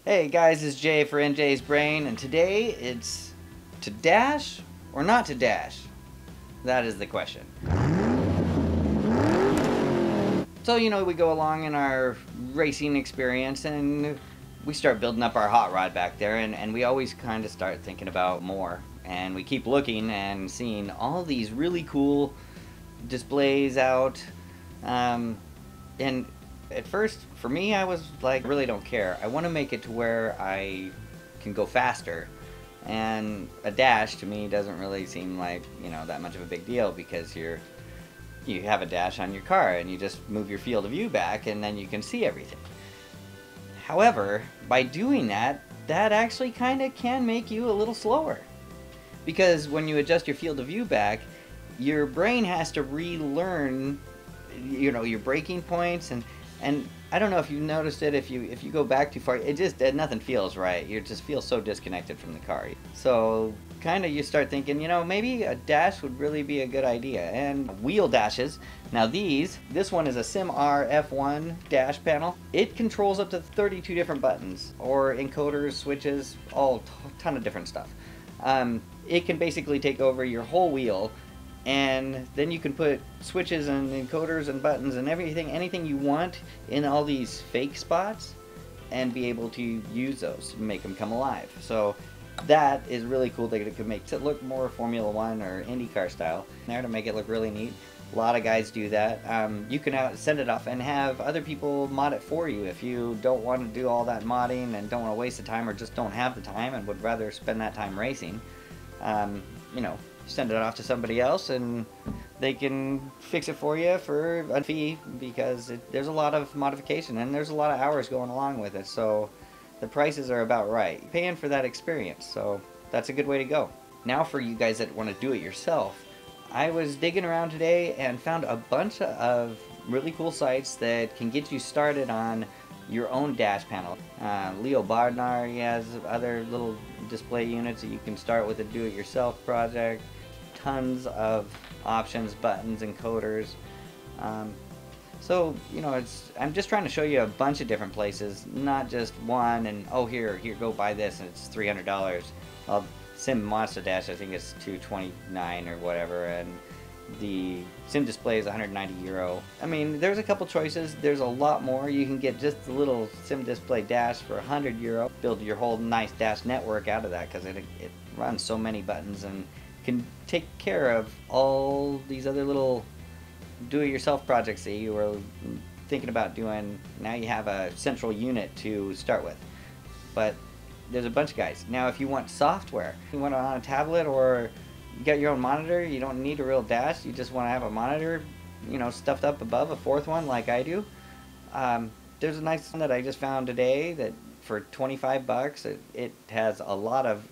Hey guys, it's Jay for InJayzBraiN, and today it's to dash or not to dash? That is the question. So, we go along in our racing experience and we start building up our hot rod back there, and we always kind of start thinking about more. And we keep looking and seeing all these really cool displays out. And at first, for me, I was like, I really don't care. I want to make it to where I can go faster. And a dash to me doesn't really seem like, that much of a big deal, because you have a dash on your car and you just move your field of view back and then you can see everything. However, by doing that, that actually kind of can make you a little slower. Because when you adjust your field of view back, your brain has to relearn, your braking points, and I don't know if you noticed it, if you go back too far, nothing feels right. You just feel so disconnected from the car. So kind of you start thinking, maybe a dash would really be a good idea. And wheel dashes. Now this one is a SIMR-F1 dash panel. It controls up to 32 different buttons, or encoders, switches, all ton of different stuff. It can basically take over your whole wheel, and then you can put switches and encoders and buttons and anything you want in all these fake spots, and be able to use those and make them come alive. So that is really cool. That it could make it look more Formula 1 or IndyCar style there to make it look really neat. A lot of guys do that. You can send it off and have other people mod it for you if you don't want to do all that modding and don't want to waste the time, or just don't have the time and would rather spend that time racing. Send it off to somebody else and they can fix it for you for a fee, because there's a lot of modification and there's a lot of hours going along with it, so the prices are about right. You're paying for that experience, so that's a good way to go. Now for you guys that want to do it yourself, I was digging around today and found a bunch of really cool sites that can get you started on your own dash panel. Leo Bardnar has other little display units that you can start with a do-it-yourself project. Tons of options, buttons, encoders. So I'm just trying to show you a bunch of different places, not just one. And here, go buy this, and it's $300. Well, Sim Monsta-Dash, I think it's $229 or whatever, and the Sim Display is 190 euro. I mean, there's a couple choices. There's a lot more. You can get just the little Sim Display Dash for 100 euro. Build your whole nice dash network out of that, because it runs so many buttons and can take care of all these other little do-it-yourself projects that you were thinking about doing. Now you have a central unit to start with. But there's a bunch of guys. Now if you want software, you want it on a tablet, or you got your own monitor, you don't need a real dash, you just want to have a monitor, stuffed up above, a fourth one like I do. There's a nice one that I just found today that for 25 bucks, it has a lot of,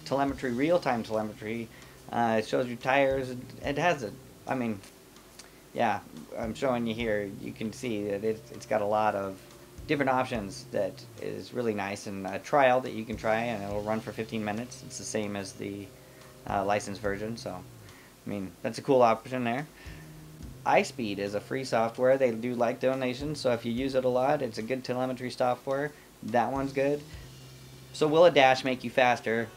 telemetry, real-time telemetry. It shows you tires. It has I'm showing you here. You can see that it's got a lot of different options that is really nice, and a trial that you can try, and it'll run for 15 minutes. It's the same as the licensed version, so that's a cool option there. iSpeed is a free software. They do like donations, so if you use it a lot, it's a good telemetry software. That one's good. So will a dash make you faster?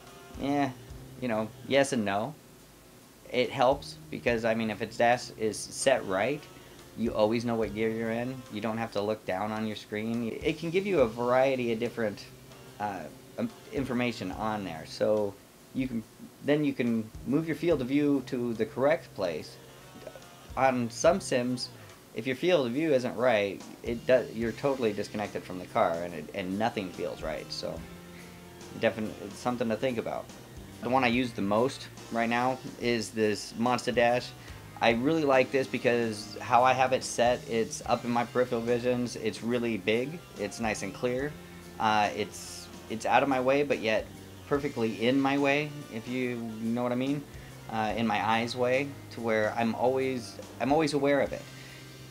Yes and no. It helps, because if its dash is set right, you always know what gear you're in. You don't have to look down on your screen. It can give you a variety of different information on there, so you can move your field of view to the correct place. On some sims, if your field of view isn't right, you're totally disconnected from the car, and nothing feels right. So definitely, it's something to think about. The one I use the most right now is this Monsta-Dash. I really like this because how I have it set, it's up in my peripheral visions. It's really big. It's nice and clear. It's out of my way, but yet perfectly in my way, if you know what I mean. In my eyes way, to where I'm always aware of it.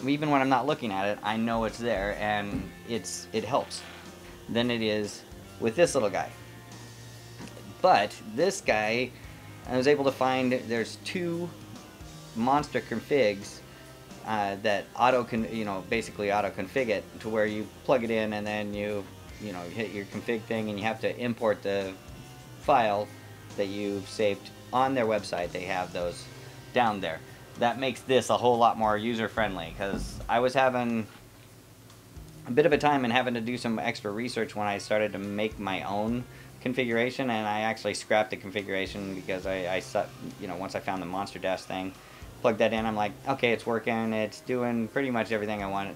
Even when I'm not looking at it, I know it's there, and it helps than it is with this little guy. But this guy, I was able to find, there's two monster configs that basically auto config it to where you plug it in and then you you know, you hit your config thing and you have to import the file that you've saved on their website. They have those down there. That makes this a whole lot more user-friendly, because I was having a bit of a time and having to do some extra research when I started to make my own configuration, and I actually scrapped the configuration because you know, once I found the Monsta-Dash thing, plugged that in, I'm like, okay, it's working, it's doing pretty much everything I wanted.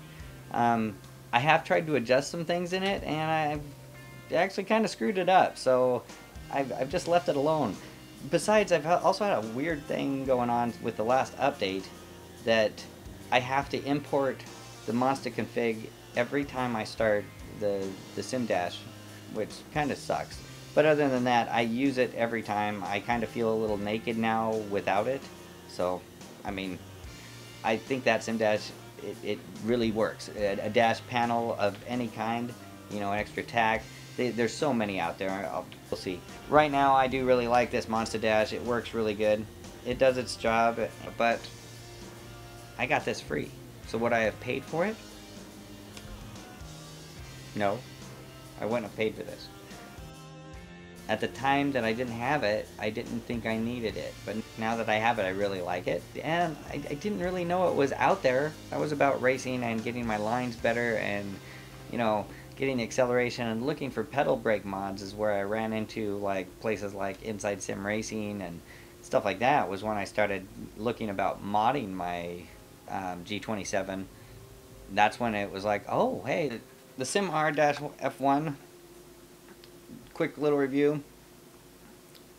I have tried to adjust some things in it, and I've actually kind of screwed it up, so I've just left it alone. Besides, I've also had a weird thing going on with the last update, that I have to import the Monsta config every time I start the SIM-Dash, which kind of sucks. But other than that, I use it every time. I kind of feel a little naked now without it. So, I mean, I think that SIM-Dash, it really works. A dash panel of any kind, you know, an extra tag. There's so many out there. We'll see. Right now, I do really like this Monsta-Dash. It works really good. It does its job, but I got this free. So would I have paid for it? No, I wouldn't have paid for this. At the time that I didn't have it, I didn't think I needed it. But now that I have it, I really like it. And I didn't really know it was out there. I was about racing and getting my lines better and, you know, getting the acceleration, and looking for pedal brake mods is where I ran into like places like Inside Sim Racing and stuff like that. Was when I started looking about modding my G27. That's when it was like, oh, hey, the SIMR-F1, quick little review.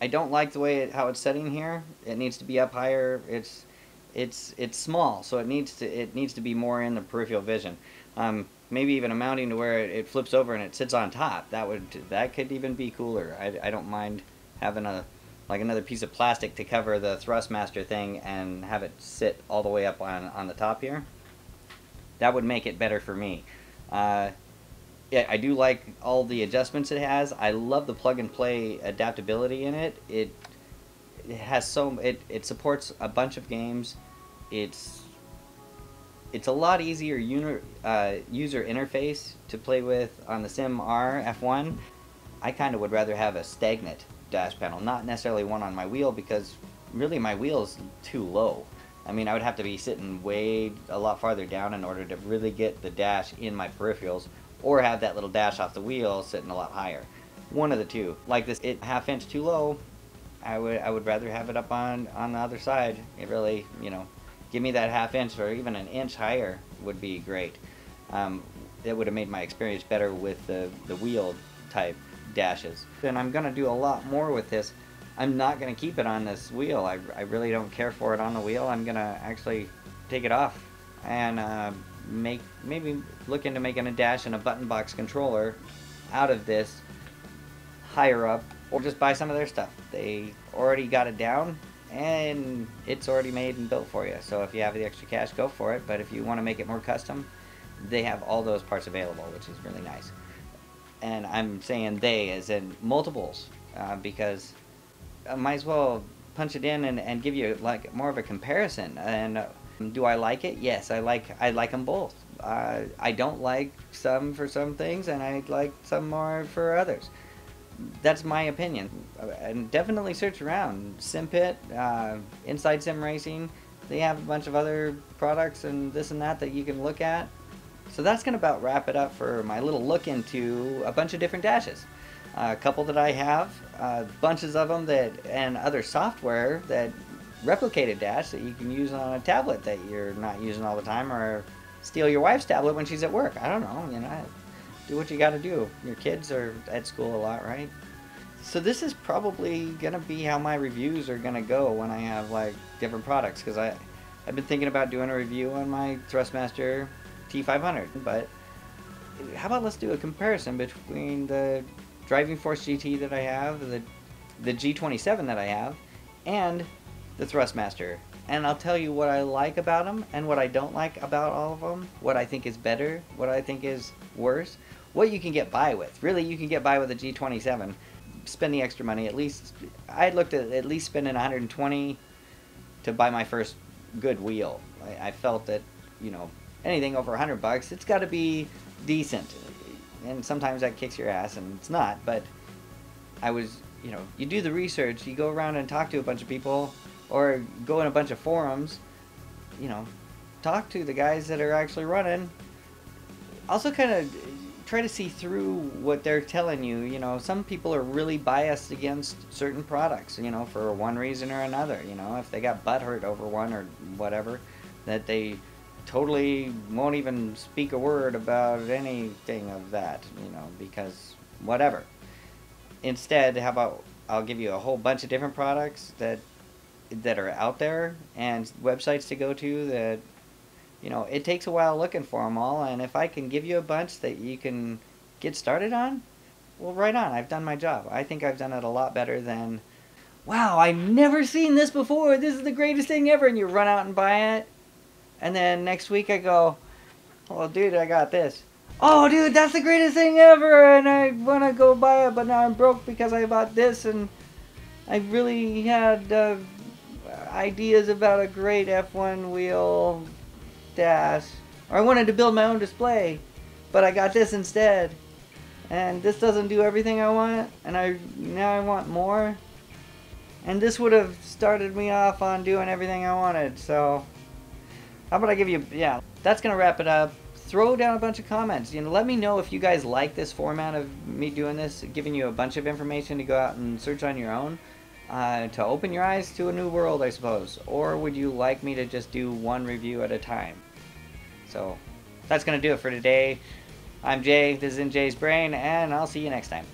I don't like the way how it's setting here. It needs to be up higher. It's small, so it needs to be more in the peripheral vision. Maybe even amounting to where it flips over and it sits on top. That could even be cooler. I don't mind having another piece of plastic to cover the Thrustmaster thing and have it sit all the way up on the top here. That would make it better for me. Yeah, I do like all the adjustments it has. I love the plug-and-play adaptability in it. It has it supports a bunch of games. It's a lot easier user interface to play with on the SIMR-F1. I kind of would rather have a stagnant dash panel, not necessarily one on my wheel, because really my wheel is too low. I mean, I would have to be sitting a lot farther down in order to really get the dash in my peripherals, or have that little dash off the wheel sitting a lot higher. One of the two. Like this, half inch too low. I would rather have it up on the other side. It really, you know, give me that half inch or even an inch higher would be great. It would have made my experience better with the wheel type dashes. And I'm gonna do a lot more with this. I'm not gonna keep it on this wheel. I really don't care for it on the wheel. I'm gonna actually take it off and maybe look into making a dash and a button box controller out of this higher up, or just buy some of their stuff. They already got it down and it's already made and built for you. So if you have the extra cash, go for it. But if you want to make it more custom, they have all those parts available, which is really nice. And I'm saying they as in multiples, because I might as well punch it in and give you like more of a comparison. And do I like it? Yes, I like them both. I don't like some for some things, and I like some more for others. That's my opinion. And definitely search around. SimPit, Inside Sim Racing, they have a bunch of other products and this and that you can look at. So that's going to about wrap it up for my little look into a bunch of different dashes. A couple that I have, bunches of them and other software that replicate a dash that you can use on a tablet that you're not using all the time, or steal your wife's tablet when she's at work. I don't know, you know, do what you got to do. Your kids are at school a lot, right? So this is probably gonna be how my reviews are gonna go when I have like different products, because I've been thinking about doing a review on my Thrustmaster T500. But how about let's do a comparison between the Driving Force GT that I have, the G27 that I have, and the Thrustmaster. And I'll tell you what I like about them and what I don't like about all of them, what I think is better, what I think is worse, what you can get by with. Really, you can get by with a G27. Spend the extra money. At least, I looked at least spending $120 to buy my first good wheel. I felt that, you know, anything over $100, it's got to be decent. and sometimes that kicks your ass, and it's not. But I was, you do the research, you go around and talk to a bunch of people, or go in a bunch of forums, talk to the guys that are actually running. Also kind of try to see through what they're telling you. Some people are really biased against certain products, for one reason or another. If they got butthurt over one or whatever, that they totally won't even speak a word about anything of that, because whatever. Instead, how about I'll give you a whole bunch of different products that are out there and websites to go to that, it takes a while looking for them all, and if I can give you a bunch that you can get started on, well, right on. I've done my job. I think I've done it a lot better than, wow, I've never seen this before. This is the greatest thing ever, and you run out and buy it. And then next week I go, oh, dude, I got this. Oh, dude, that's the greatest thing ever, and I want to go buy it, but now I'm broke because I bought this, and I really had ideas about a great F1 wheel dash. Or I wanted to build my own display, but I got this instead. And this doesn't do everything I want, and now I want more. And this would have started me off on doing everything I wanted, so how about I give you, that's going to wrap it up. Throw down a bunch of comments. Let me know if you guys like this format of me doing this, giving you a bunch of information to go out and search on your own, to open your eyes to a new world, I suppose. Or would you like me to just do one review at a time? So that's going to do it for today. I'm Jay, this is InJayzBraiN, and I'll see you next time.